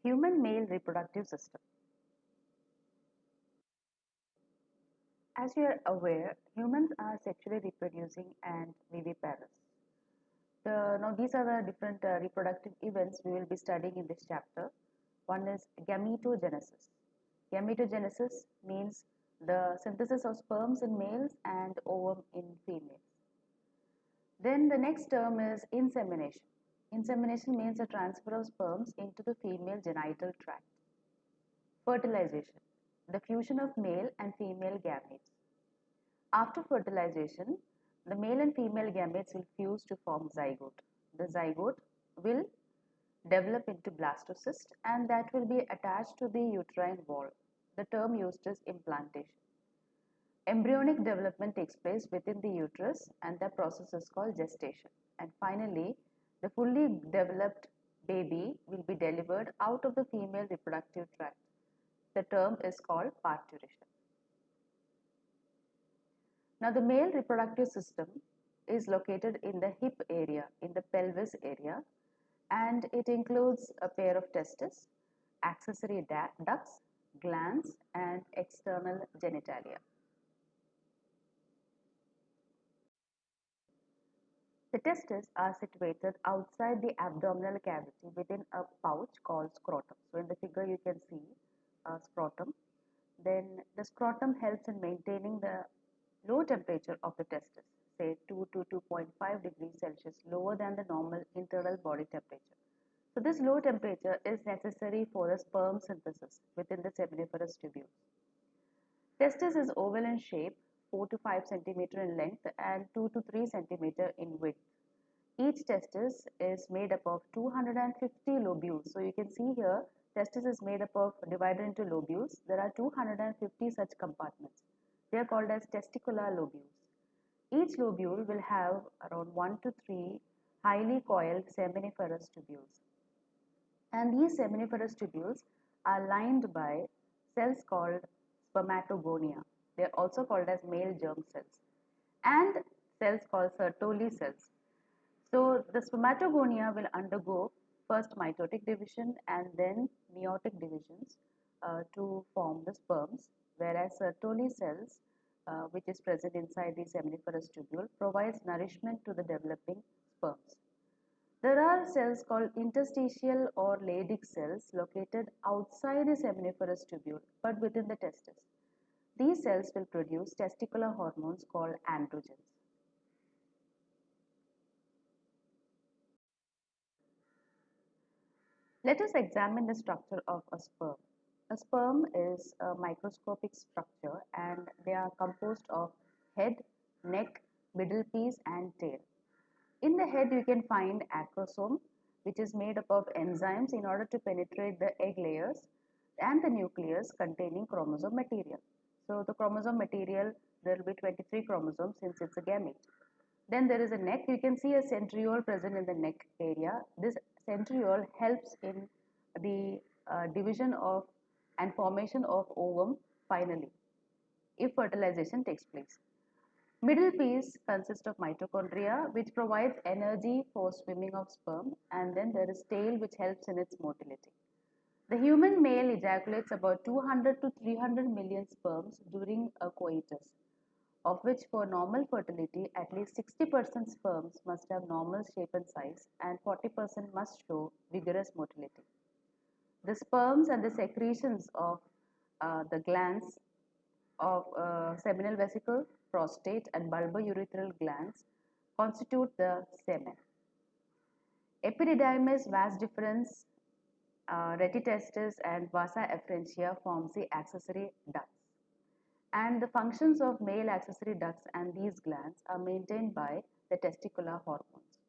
Human male reproductive system. As you are aware, humans are sexually reproducing and viviparous. Now, these are the different reproductive events we will be studying in this chapter. One is gametogenesis. Gametogenesis means the synthesis of sperms in males and ovum in females. Then the next term is insemination. Insemination means the transfer of sperms into the female genital tract. Fertilization, the fusion of male and female gametes. After fertilization, the male and female gametes will fuse to form zygote. The zygote will develop into blastocyst and that will be attached to the uterine wall. The term used is implantation. Embryonic development takes place within the uterus and the process is called gestation. And finally, the fully developed baby will be delivered out of the female reproductive tract. The term is called parturition. Now, the male reproductive system is located in the hip area, in the pelvis area, and it includes a pair of testes, accessory ducts, glands, and external genitalia. The testes are situated outside the abdominal cavity within a pouch called scrotum. So, in the figure, you can see a scrotum. Then, the scrotum helps in maintaining the low temperature of the testis, say 2 to 2.5 degrees Celsius, lower than the normal internal body temperature. So, this low temperature is necessary for the sperm synthesis within the seminiferous tubules. Testis is oval in shape, 4 to 5 centimeter in length and 2 to 3 centimeter in width. Each testis is made up of 250 lobules. So you can see here, testis is made up of divided into lobules. There are 250 such compartments. They are called as testicular lobules. Each lobule will have around 1 to 3 highly coiled seminiferous tubules. And these seminiferous tubules are lined by cells called spermatogonia. They are also called as male germ cells and cells called Sertoli cells. So the spermatogonia will undergo first mitotic division and then meiotic divisions to form the sperms, whereas Sertoli cells, which is present inside the seminiferous tubule, provides nourishment to the developing sperms. There are cells called interstitial or Leydig cells located outside the seminiferous tubule but within the testis. These cells will produce testicular hormones called androgens. Let us examine the structure of a sperm. A sperm is a microscopic structure and they are composed of head, neck, middle piece and tail. In the head you can find acrosome, which is made up of enzymes in order to penetrate the egg layers and the nucleus containing chromosome material. So the chromosome material, there will be 23 chromosomes since it's a gamete. Then there is a neck. You can see a centriole present in the neck area. This centriole helps in the division of and formation of ovum finally, if fertilization takes place. Middle piece consists of mitochondria, which provides energy for swimming of sperm, and then there is tail, which helps in its motility. The human male ejaculates about 200 to 300 million sperms during a coitus, of which for normal fertility, at least 60% sperms must have normal shape and size, and 40% must show vigorous motility. The sperms and the secretions of the glands of seminal vesicle, prostate, and bulbourethral glands constitute the semen. Epididymis, vas deferens, retitestis, and vasa efferentia forms the accessory ducts. And the functions of male accessory ducts and these glands are maintained by the testicular hormones.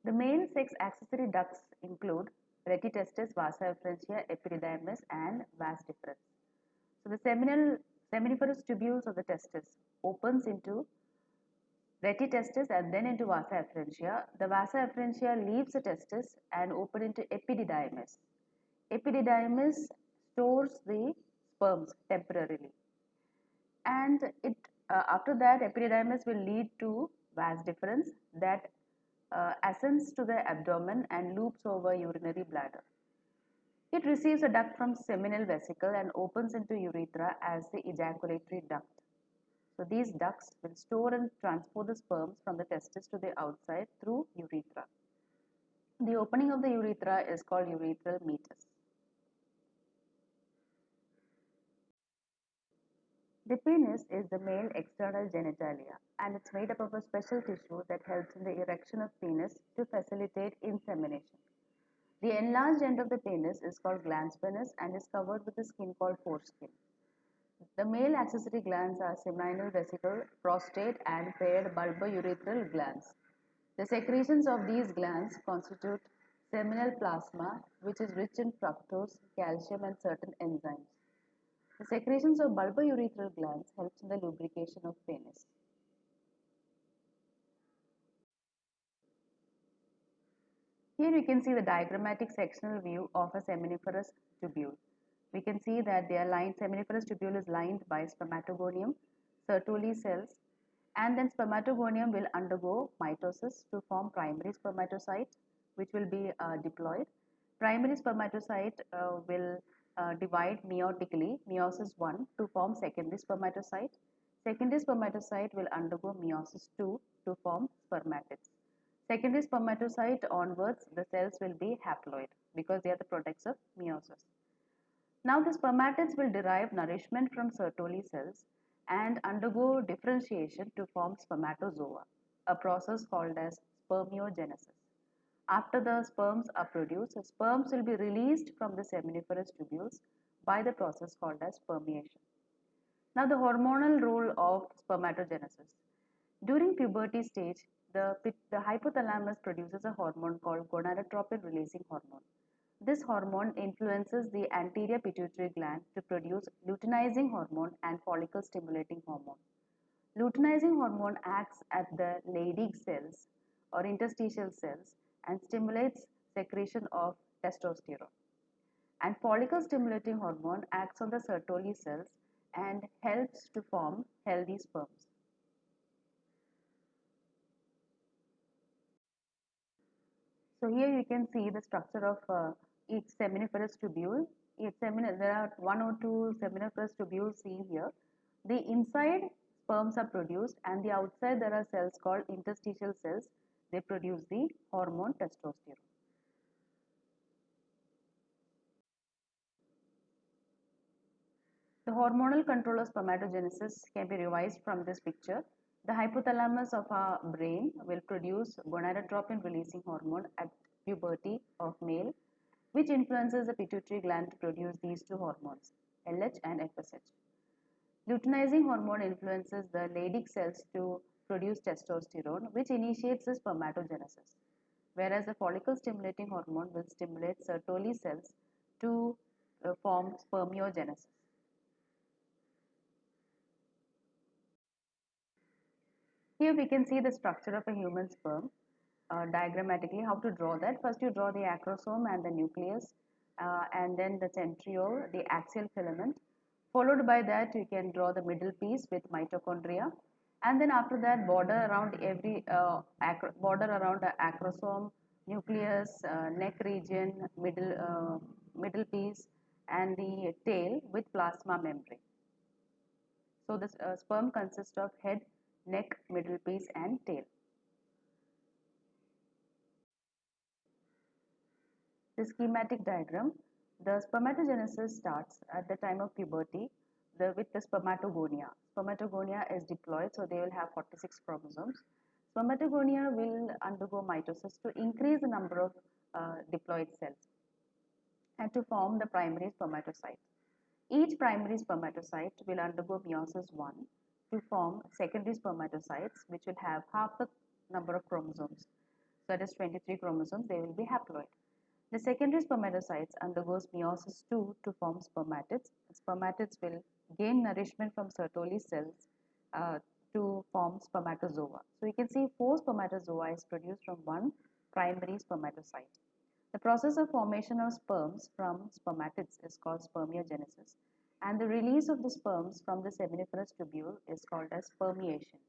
The male sex accessory ducts include retitestis, vasa efferentia, epididymis, and vas deferens. So the seminiferous tubules of the testis opens into retitestis and then into vasa efferentia. The vasa efferentia leaves the testis and open into epididymis. Epididymis stores the sperms temporarily, and after that epididymis will lead to vas deferens that ascends to the abdomen and loops over urinary bladder. It receives a duct from seminal vesicle and opens into urethra as the ejaculatory duct. So these ducts will store and transport the sperms from the testis to the outside through urethra. The opening of the urethra is called urethral meatus. The penis is the male external genitalia and it's made up of a special tissue that helps in the erection of penis to facilitate insemination. The enlarged end of the penis is called glans penis and is covered with a skin called foreskin. The male accessory glands are seminal vesicle, prostate, and paired bulbourethral glands. The secretions of these glands constitute seminal plasma, which is rich in fructose, calcium, and certain enzymes. The secretions of bulbourethral glands helps in the lubrication of penis. Here you can see the diagrammatic sectional view of a seminiferous tubule. We can see that seminiferous tubule is lined by spermatogonium, Sertoli cells, and then spermatogonium will undergo mitosis to form primary spermatocyte, which will be diploid. Primary spermatocyte will divide meiotically, meiosis 1, to form secondary spermatocyte. Secondary spermatocyte will undergo meiosis 2 to form spermatids. Secondary spermatocyte onwards, the cells will be haploid because they are the products of meiosis. Now the spermatids will derive nourishment from Sertoli cells and undergo differentiation to form spermatozoa, a process called as spermiogenesis. After the sperms are produced, the sperms will be released from the seminiferous tubules by the process called as spermiation. Now the hormonal role of spermatogenesis. During puberty stage, the hypothalamus produces a hormone called gonadotropin releasing hormone. This hormone influences the anterior pituitary gland to produce luteinizing hormone and follicle stimulating hormone. Luteinizing hormone acts at the Leydig cells or interstitial cells and stimulates secretion of testosterone. And follicle stimulating hormone acts on the Sertoli cells and helps to form healthy sperms. So here you can see the structure of each seminiferous tubule. There are one or two seminiferous tubules seen here. The inside sperms are produced and the outside there are cells called interstitial cells. They produce the hormone testosterone. The hormonal control of spermatogenesis can be revised from this picture. The hypothalamus of our brain will produce gonadotropin releasing hormone at puberty of male, which influences the pituitary gland to produce these two hormones, LH and FSH. Luteinizing hormone influences the Leydig cells to produce testosterone, which initiates the spermatogenesis, whereas the follicle stimulating hormone will stimulate Sertoli cells to form spermiogenesis. Here we can see the structure of a human sperm diagrammatically. How to draw that? First you draw the acrosome and the nucleus and then the centriole, the axial filament. Followed by that you can draw the middle piece with mitochondria and then after that border around the acrosome, nucleus, neck region, middle piece and the tail with plasma membrane. So this sperm consists of head, neck, middle piece and tail. The schematic diagram, the spermatogenesis starts at the time of puberty with the spermatogonia. Spermatogonia is diploid, so they will have 46 chromosomes. Spermatogonia will undergo mitosis to increase the number of diploid cells and to form the primary spermatocyte. Each primary spermatocyte will undergo meiosis 1 to form secondary spermatocytes which will have half the number of chromosomes. So that is 23 chromosomes, they will be haploid. The secondary spermatocytes undergoes meiosis 2 to form spermatids. Spermatids will gain nourishment from Sertoli cells to form spermatozoa. So you can see 4 spermatozoa is produced from one primary spermatocyte. The process of formation of sperms from spermatids is called spermiogenesis and the release of the sperms from the seminiferous tubule is called as spermiation.